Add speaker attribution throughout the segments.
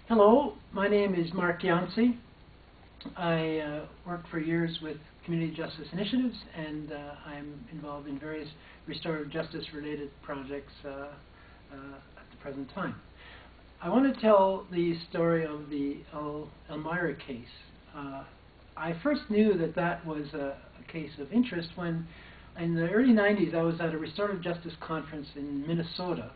Speaker 1: Hello, my name is Mark Yancey. I worked for years with community justice initiatives, and I'm involved in various restorative justice related projects at the present time. I want to tell the story of the Elmira case. I first knew that that was a case of interest when in the early 90s I was at a restorative justice conference in Minnesota,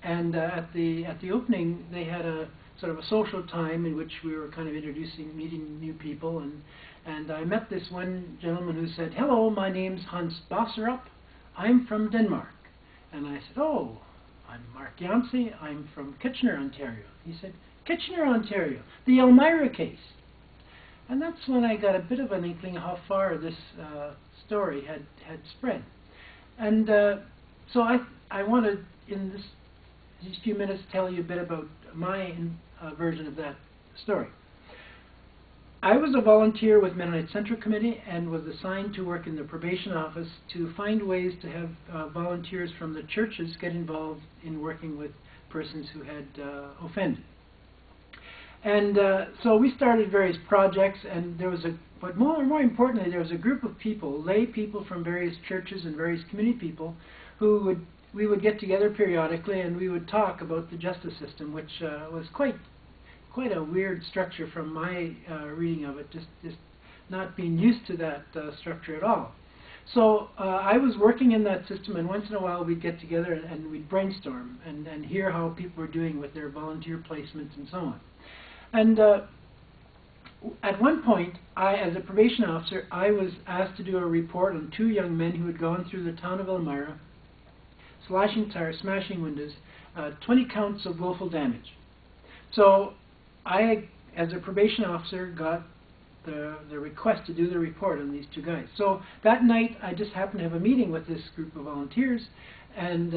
Speaker 1: and at the opening they had a sort of a social time in which we were kind of meeting new people, and I met this one gentleman who said, "Hello, my name's Hans Bosserup. I'm from Denmark." And I said, "Oh, I'm Mark Yancey. I'm from Kitchener, Ontario." He said, "Kitchener, Ontario, the Elmira case." And that's when I got a bit of an inkling how far this story had spread. And so I wanted, in these few minutes, tell you a bit about my version of that story. I was a volunteer with Mennonite Central Committee and was assigned to work in the probation office to find ways to have volunteers from the churches get involved in working with persons who had offended. And so we started various projects, and there was but more importantly, there was a group of people, lay people from various churches and various community people, we would get together periodically and we would talk about the justice system, which was quite a weird structure from my reading of it, just not being used to that structure at all. So I was working in that system, and once in a while we'd get together and we'd brainstorm and hear how people were doing with their volunteer placements and so on. And at one point, as a probation officer, I was asked to do a report on two young men who had gone through the town of Elmira, slashing tires, smashing windows, 20 counts of willful damage. So I, as a probation officer, got the request to do the report on these two guys. So that night, I just happened to have a meeting with this group of volunteers, and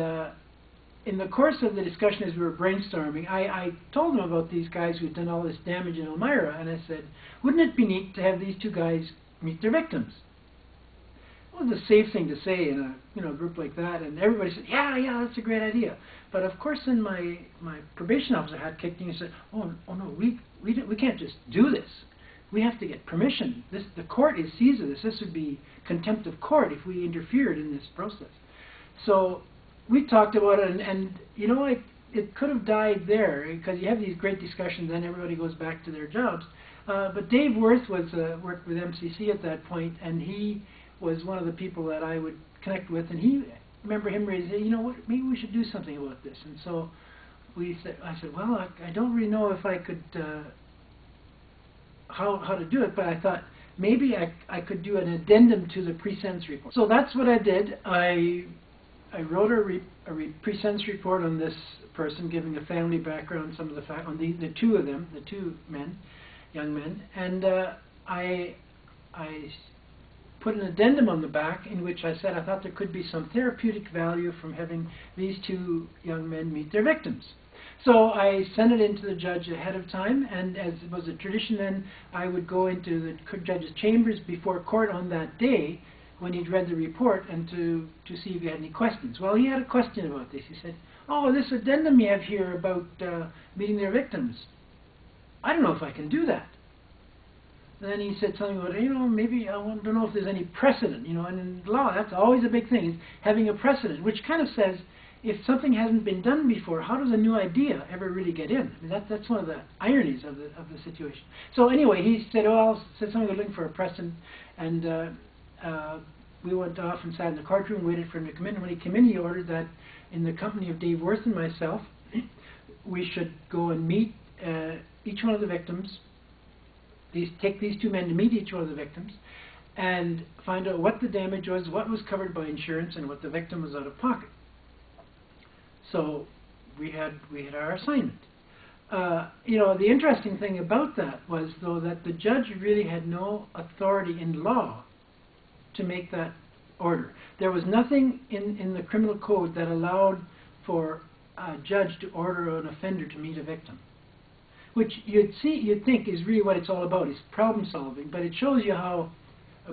Speaker 1: in the course of the discussion as we were brainstorming, I told them about these guys who had done all this damage in Elmira, and I said, wouldn't it be neat to have these two guys meet their victims? It was a safe thing to say in a group like that, and everybody said, yeah, that's a great idea. But of course, then my probation officer had kicked in and said, oh no, we can't just do this. We have to get permission. The court sees this. This would be contempt of court if we interfered in this process. So we talked about it, and you know, it could have died there, because you have these great discussions, then everybody goes back to their jobs. But Dave Worth worked with MCC at that point, and he was one of the people that I would connect with, and remember him raising, you know what, maybe we should do something about this. And so I said, well, I don't really know if I could, how to do it, but I thought maybe I could do an addendum to the pre-sentence report. So that's what I did. I wrote a pre-sentence report on this person, giving a family background, some of the facts on the two of them, the two men, young men, and I put an addendum on the back in which I said I thought there could be some therapeutic value from having these two young men meet their victims. So I sent it into the judge ahead of time, and as it was a tradition then, I would go into the judge's chambers before court on that day when he'd read the report and to see if he had any questions. Well, he had a question about this. He said, oh, this addendum you have here about meeting their victims, I don't know if I can do that. And then he said something about, maybe I don't know if there's any precedent, and in law that's always a big thing, is having a precedent, which kind of says if something hasn't been done before, how does a new idea ever really get in? I mean, that's one of the ironies of the situation. So anyway, he said, said something about looking for a precedent, and we went off and sat in the courtroom, waited for him to come in. And when he came in, he ordered that in the company of Dave Worth and myself, we should go and meet each one of the victims. Take these two men to meet each one of the victims and find out what the damage was, what was covered by insurance, and what the victim was out of pocket. So we had our assignment. The interesting thing about that was, though, that the judge really had no authority in law to make that order. There was nothing in the criminal code that allowed for a judge to order an offender to meet a victim, which you'd think is really what it's all about, is problem solving, but it shows you how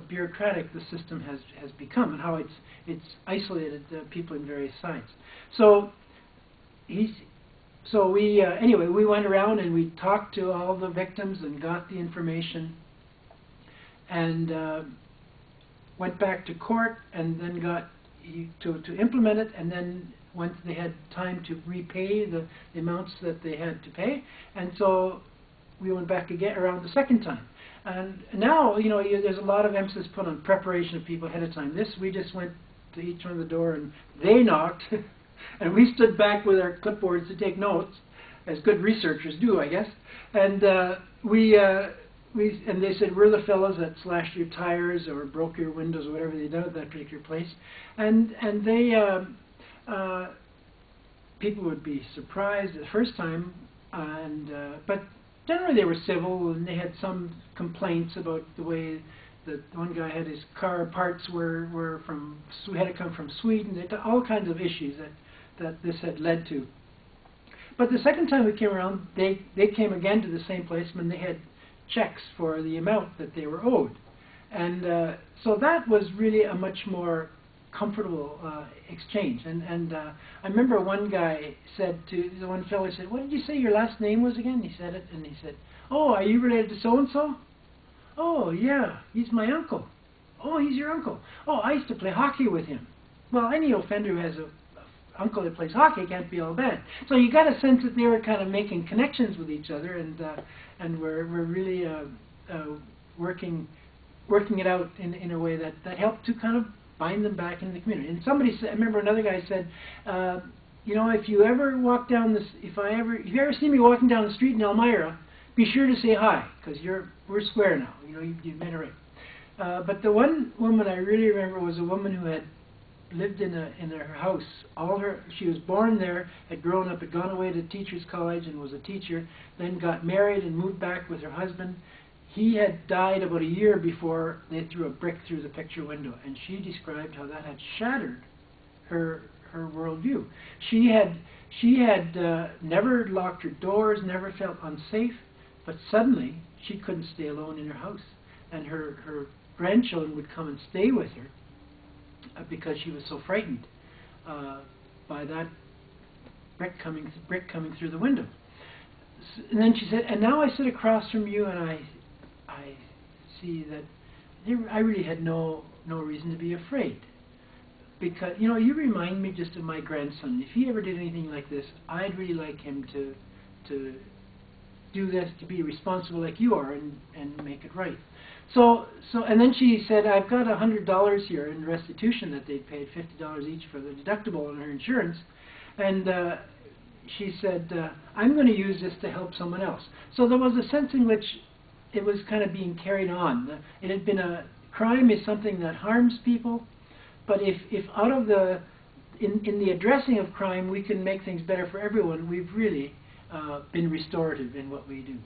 Speaker 1: bureaucratic the system has become and how it's isolated people in various sides. So So we, anyway, we went around and we talked to all the victims and got the information, and went back to court, and then got to implement it, and then once they had time to repay the amounts that they had to pay, and so we went back again around the second time. And now, you know, there's a lot of emphasis put on preparation of people ahead of time. This, we just went to each one of the door, and they knocked, and we stood back with our clipboards to take notes, as good researchers do, I guess. And and they said, we're the fellows that slashed your tires or broke your windows or whatever they did at that particular place. And they, people would be surprised the first time, but generally they were civil, and they had some complaints about the way that one guy had his car parts were from, had to come from Sweden. They had all kinds of issues that this had led to. But the second time we came around, they came again to the same place, and they had checks for the amount that they were owed. And so that was really a much more comfortable exchange. And I remember one guy said to the one fellow, he said, what did you say your last name was again? He said it, and he said, oh, are you related to so-and-so? Oh, yeah, he's my uncle. Oh, he's your uncle. Oh, I used to play hockey with him. Well, any offender who has a uncle that plays hockey can't be all bad. So you got a sense that they were kind of making connections with each other, and we're really working it out in a way that helped to kind of bind them back into the community. And somebody said, I remember another guy said, you know, if you ever walk down this, if you ever see me walking down the street in Elmira, be sure to say hi, because we're square now. You know, you've made it right. But the one woman I really remember was a woman who had lived in her house. She was born there, had grown up, had gone away to teachers college and was a teacher, then got married and moved back with her husband. He had died about a year before they threw a brick through the picture window, and she described how that had shattered her worldview. She had never locked her doors, never felt unsafe, but suddenly she couldn't stay alone in her house, and her grandchildren would come and stay with her because she was so frightened by that brick coming through the window. And then she said, and now I sit across from you, and I see that I really had no reason to be afraid, because, you know, you remind me just of my grandson. If he ever did anything like this, I'd really like him to do this, to be responsible like you are, and make it right. So and then she said, I've got $100 here in restitution that they'd paid, $50 each for the deductible on her insurance, and she said, I'm going to use this to help someone else. So there was a sense in which it was kind of being carried on. It had been crime is something that harms people, but if out of in the addressing of crime we can make things better for everyone, we've really been restorative in what we do.